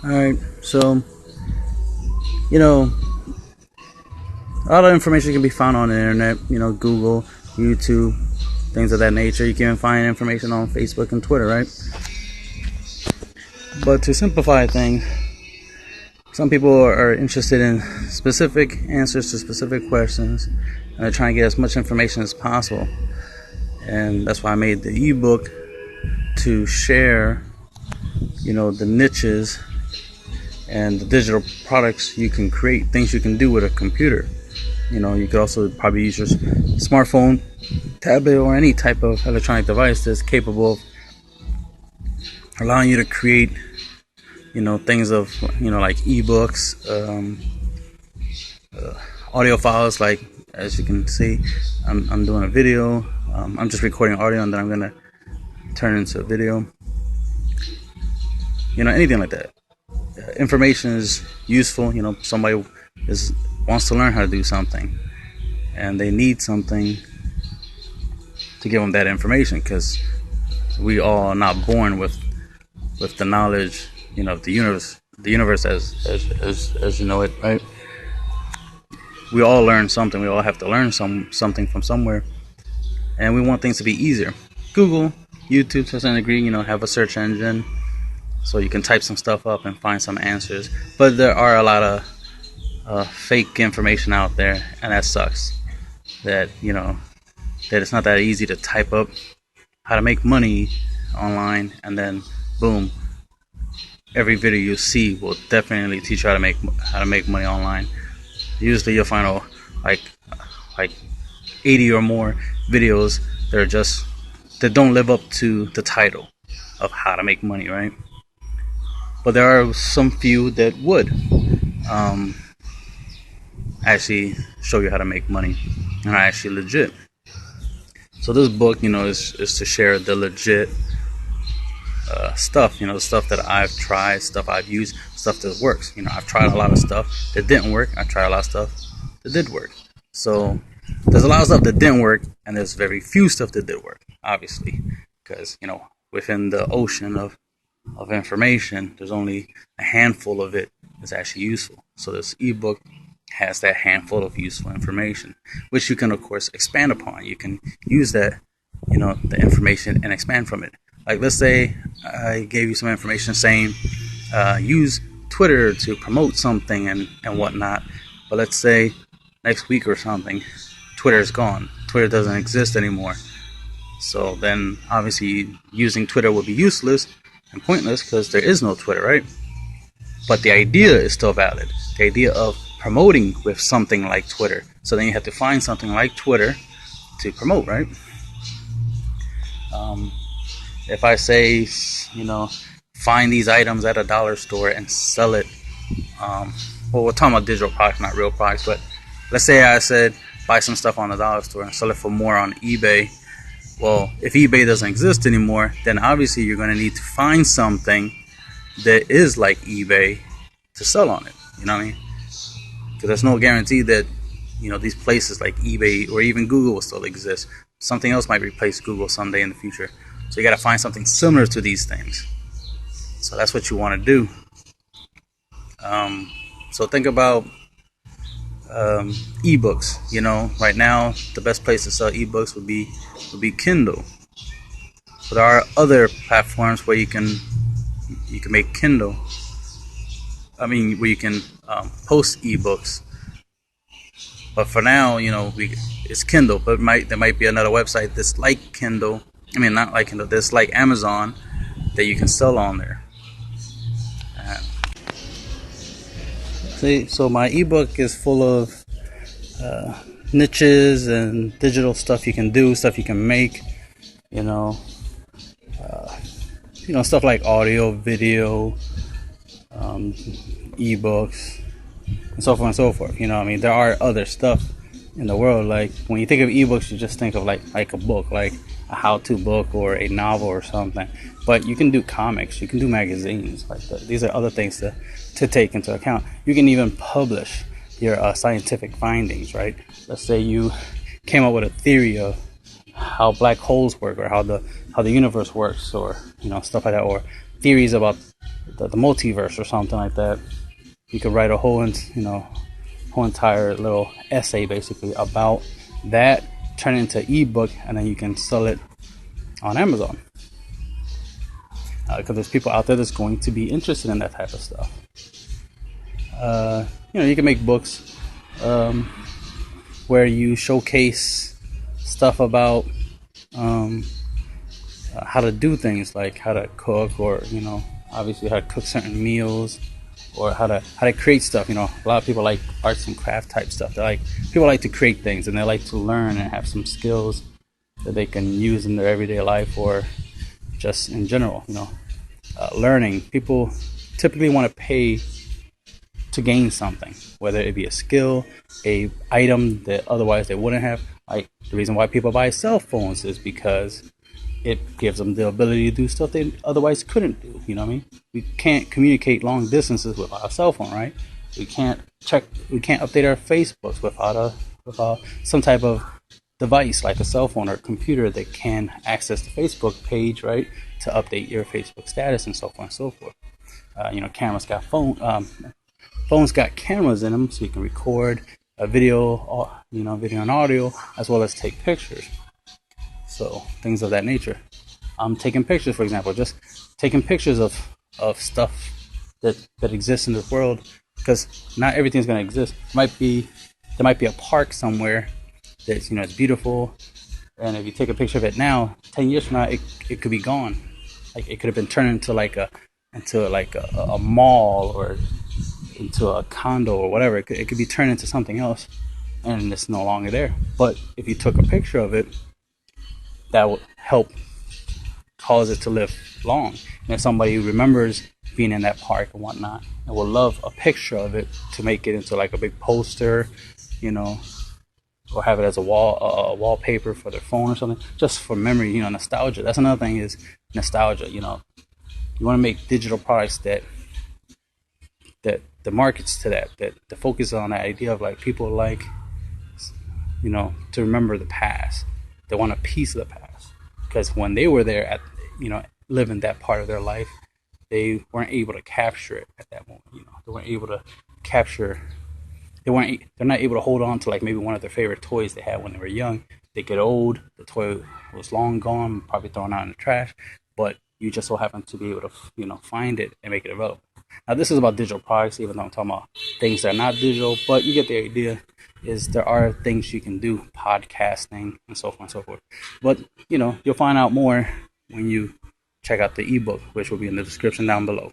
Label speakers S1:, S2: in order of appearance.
S1: Alright, so, you know, a lot of information can be found on the internet, Google, YouTube, things of that nature. You can even find information on Facebook and Twitter, right? But to simplify things, some people are interested in specific answers to specific questions, and they're trying to get as much information as possible. And that's why I made the ebook to share, the niches and the digital products you can create, things you can do with a computer. You could also probably use your smartphone, tablet, or any type of electronic device that's capable of allowing you to create, things of, like eBooks, audio files. Like, as you can see, I'm doing a video. I'm just recording audio, and then I'm gonna turn it into a video. Anything like that. Information is useful. Somebody wants to learn how to do something, and they need something to give them that information, because we all are not born with the knowledge, of the universe as you know it, right? We all learn something. We all have to learn something from somewhere, and we want things to be easier. Google, YouTube, to a certain degree, have a search engine, so you can type some stuff up and find some answers. But there are a lot of fake information out there, and that sucks. That that it's not that easy to type up how to make money online, and then boom, every video you see will definitely teach you how to make money online. Usually you'll find like 80 or more videos that don't live up to the title of how to make money, right? But there are some few that would actually show you how to make money, and are actually legit. So this book, is to share the legit stuff, the stuff that I've tried, stuff I've used, stuff that works. I've tried a lot of stuff that didn't work. I tried a lot of stuff that did work. So there's a lot of stuff that didn't work, and there's very few stuff that did work, obviously, because within the ocean of information, there's only a handful of it that's actually useful. So this ebook has that handful of useful information, which you can of course expand upon. You can use that, the information, and expand from it. Like, let's say I gave you some information saying use Twitter to promote something and whatnot, but let's say next week or something, Twitter is gone. Twitter doesn't exist anymore. So then obviously using Twitter will be useless and pointless, because there is no Twitter, right? But the idea is still valid. The idea of promoting with something like Twitter. So then you have to find something like Twitter to promote, right? If I say, find these items at a dollar store and sell it, well, we're talking about digital products, not real products, but let's say I said buy some stuff on the dollar store and sell it for more on eBay. Well, if eBay doesn't exist anymore, then obviously you're going to need to find something that is like eBay to sell on it. You know what I mean? Because there's no guarantee that, these places like eBay or even Google will still exist. Something else might replace Google someday in the future. So you got to find something similar to these things. So that's what you want to do. So think about eBooks. Right now the best place to sell eBooks would be Kindle. But there are other platforms where you can make Kindle. Where you can post eBooks. But for now, it's Kindle. But there might be another website that's like Kindle. Not like Kindle. That's like Amazon, that you can sell on there. See, so my ebook is full of niches and digital stuff you can do, stuff you can make. Stuff like audio, video, ebooks, and so forth and so forth. There are other stuff in the world. Like, when you think of ebooks, you just think of like a book, like a how-to book or a novel or something. But you can do comics, you can do magazines. These are other things to take into account. You can even publish your scientific findings, right? Let's say you came up with a theory of how black holes work, or how the universe works, or stuff like that, or theories about the multiverse or something like that. You could write a whole whole entire little essay basically about that, turn it into ebook, and then you can sell it on Amazon. Because there's people out there that's going to be interested in that type of stuff. You can make books where you showcase stuff about how to do things, like how to cook, or obviously how to cook certain meals, or how to create stuff. A lot of people like arts and craft type stuff. People like to create things, and they like to learn and have some skills that they can use in their everyday life, or just in general. Learning. People typically want to pay to gain something, whether it be a skill, a item that otherwise they wouldn't have. Like, the reason why people buy cell phones is because it gives them the ability to do stuff they otherwise couldn't do. You know what I mean? We can't communicate long distances without a cell phone, right? We can't update our Facebooks without some type of device like a cell phone or a computer that can access the Facebook page, right, to update your Facebook status and so on and so forth. Cameras got phones got cameras in them, so you can record a video, video and audio, as well as take pictures. So things of that nature. I'm taking pictures, for example, just taking pictures of stuff that exists in this world, because not everything's going to exist. There might be a park somewhere that's it's beautiful, and if you take a picture of it now, 10 years from now, it could be gone. Like, it could have been turned into a mall, or into a condo, or whatever. It could be turned into something else, and it's no longer there. But if you took a picture of it, that would help cause it to live long. And if somebody remembers being in that park and whatnot, and will love a picture of it to make it into like a big poster, or have it as a wallpaper for their phone or something, just for memory, nostalgia. That's another thing, is nostalgia. You want to make digital products that the markets to that focus on that idea of, like, people like, to remember the past. They want a piece of the past, because when they were there at, living that part of their life, they weren't able to capture it at that moment. They weren't able to capture. They're not able to hold on to, like, maybe one of their favorite toys they had when they were young. They get old, the toy was long gone, probably thrown out in the trash, but you just so happen to be able to, find it and make it available. Now, this is about digital products, even though I'm talking about things that are not digital, but you get the idea. Is there are things you can do, podcasting and so on and so forth. But, you'll find out more when you check out the ebook, which will be in the description down below.